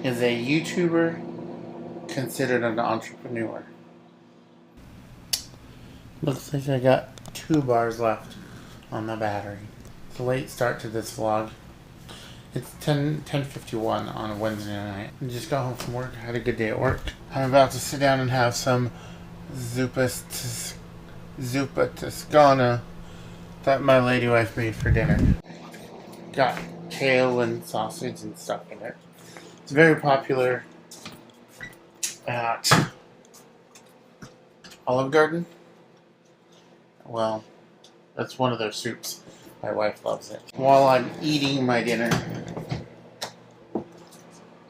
Is a YouTuber considered an entrepreneur? Looks like I got 2 bars left on the battery. It's a late start to this vlog. It's 10:51 on a Wednesday night. I just got home from work. I had a good day at work. I'm about to sit down and have some zuppa toscana that my lady wife made for dinner. Got kale and sausage and stuff in it. It's very popular at Olive Garden. Well, that's one of their soups. My wife loves it. While I'm eating my dinner,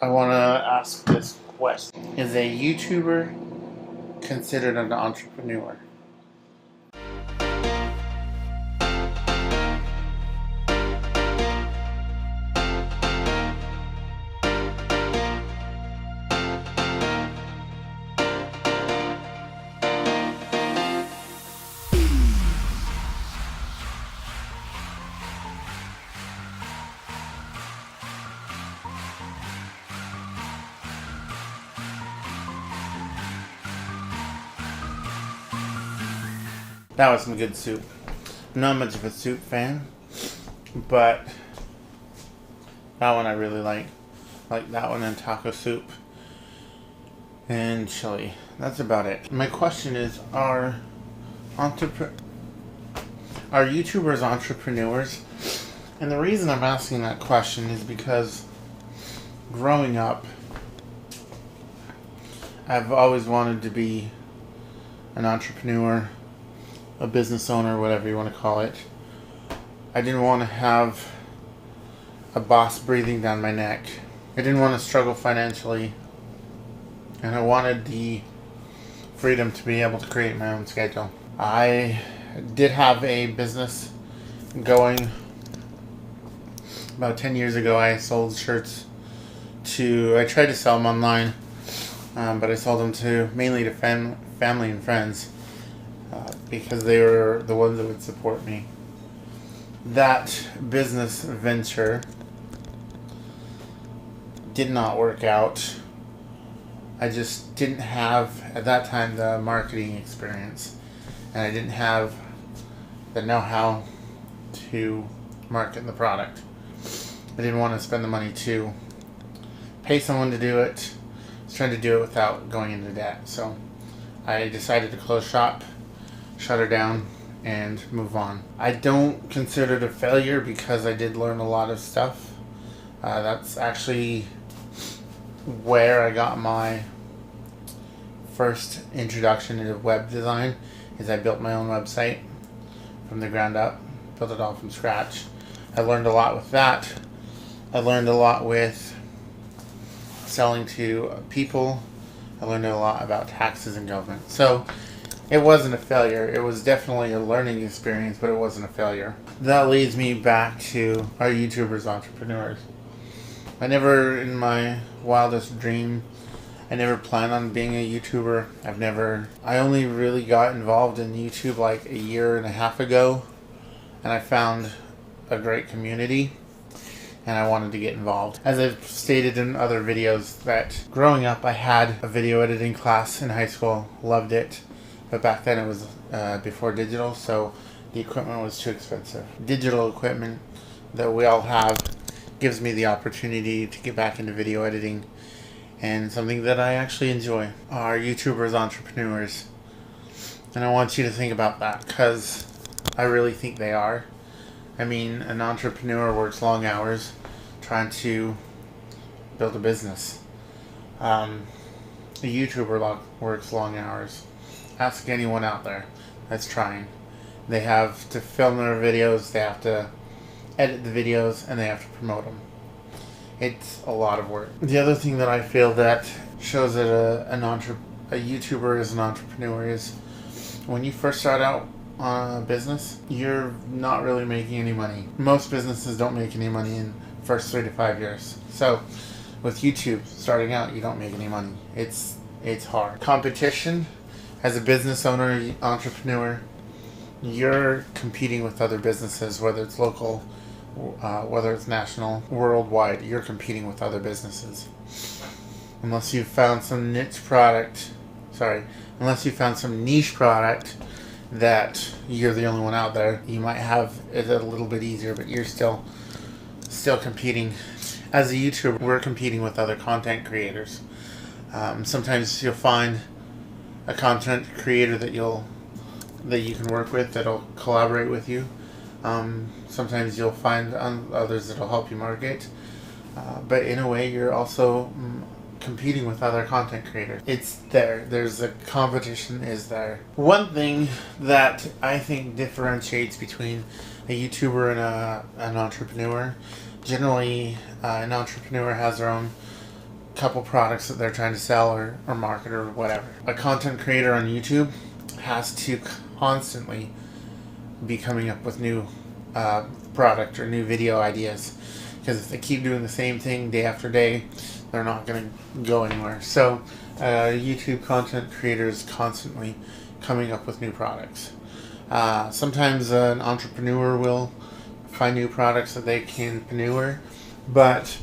I want to ask this question. Is a YouTuber considered an entrepreneur? That was some good soup. I'm not much of a soup fan, but that one I really like. Like that one and taco soup and chili. That's about it. My question is, are YouTubers entrepreneurs? And the reason I'm asking that question is because growing up, I've always wanted to be an entrepreneur, a business owner, whatever you want to call it. I didn't want to have a boss breathing down my neck. I didn't want to struggle financially. And I wanted the freedom to be able to create my own schedule. I did have a business going. About 10 years ago, I sold shirts I tried to sell them online, but I sold them mainly to family and friends. Because they were the ones that would support me. That business venture did not work out. I just didn't have, at that time, the marketing experience. And I didn't have the know-how to market the product. I didn't want to spend the money to pay someone to do it. I was trying to do it without going into debt. So I decided to close shop, shut her down, and move on. I don't consider it a failure because I did learn a lot of stuff. That's actually where I got my first introduction into web design. Is I built my own website from the ground up, built it all from scratch. I learned a lot with that. I learned a lot with selling to people. I learned a lot about taxes and government. So it wasn't a failure. It was definitely a learning experience, but it wasn't a failure. That leads me back to, are YouTubers entrepreneurs? I never, in my wildest dream, I never planned on being a YouTuber. I only really got involved in YouTube like a year and a half ago, and I found a great community, and I wanted to get involved. As I've stated in other videos, that growing up I had a video editing class in high school, loved it. But back then it was before digital, so the equipment was too expensive. Digital equipment that we all have gives me the opportunity to get back into video editing, and something that I actually enjoy. Are YouTubers entrepreneurs? And I want you to think about that, because I really think they are. I mean, an entrepreneur works long hours trying to build a business. A YouTuber works long hours. Ask anyone out there that's trying. They have to film their videos, they have to edit the videos, and they have to promote them. It's a lot of work. The other thing that I feel that shows that a YouTuber is an entrepreneur is when you first start out on a business, you're not really making any money. Most businesses don't make any money in the first 3 to 5 years. So with YouTube, starting out, you don't make any money. It's hard. Competition. As a business owner, entrepreneur, you're competing with other businesses, whether it's local whether it's national, worldwide, you're competing with other businesses. Unless you've found some niche product, unless you found some niche product that you're the only one out there, you might have it a little bit easier, but you're still competing. As a YouTuber, we're competing with other content creators. Sometimes you'll find a content creator that you can work with that'll collaborate with you. Sometimes you'll find others that'll help you market. But in a way, you're also competing with other content creators. It's there. There's a competition is there. One thing that I think differentiates between a YouTuber and an entrepreneur, generally an entrepreneur has their own couple products that they're trying to sell or market or whatever. A content creator on YouTube has to constantly be coming up with new product or new video ideas, because if they keep doing the same thing day after day, they're not going to go anywhere. So YouTube content creators constantly coming up with new products. Sometimes an entrepreneur will find new products that they can manure, but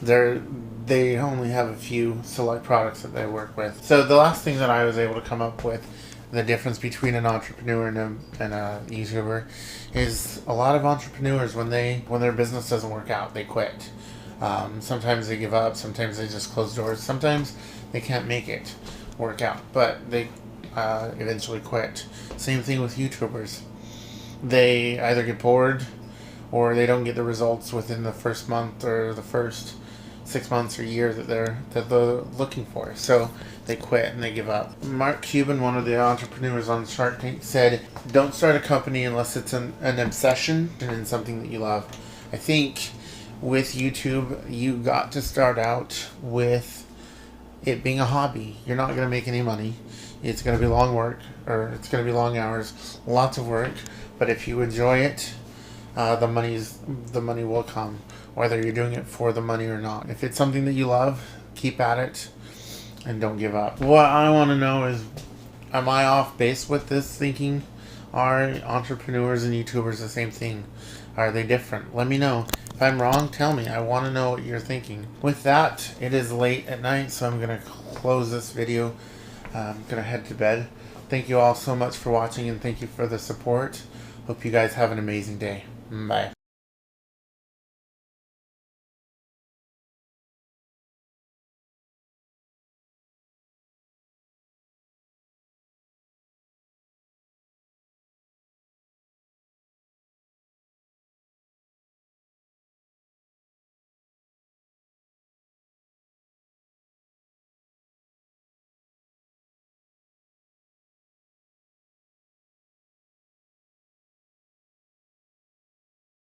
they only have a few select products that they work with. So the last thing that I was able to come up with, the difference between an entrepreneur and a YouTuber, is a lot of entrepreneurs, when their business doesn't work out, they quit. Sometimes they give up, sometimes they just close doors, sometimes they can't make it work out, but they eventually quit. Same thing with YouTubers. They either get bored or they don't get the results within the first month or the first 6 months or year that they're looking for. So they quit and they give up. Mark Cuban, one of the entrepreneurs on Shark Tank, said, "Don't start a company unless it's an obsession and something that you love." I think with YouTube, you got to start out with it being a hobby. You're not going to make any money. It's going to be long work, or it's going to be long hours, lots of work. But if you enjoy it, the money will come, whether you're doing it for the money or not. If it's something that you love, keep at it and don't give up. What I want to know is, am I off base with this thinking? Are entrepreneurs and YouTubers the same thing? Are they different? Let me know. If I'm wrong, tell me. I want to know what you're thinking. With that, it is late at night, so I'm going to close this video. I'm going to head to bed. Thank you all so much for watching, and thank you for the support. Hope you guys have an amazing day. Bye.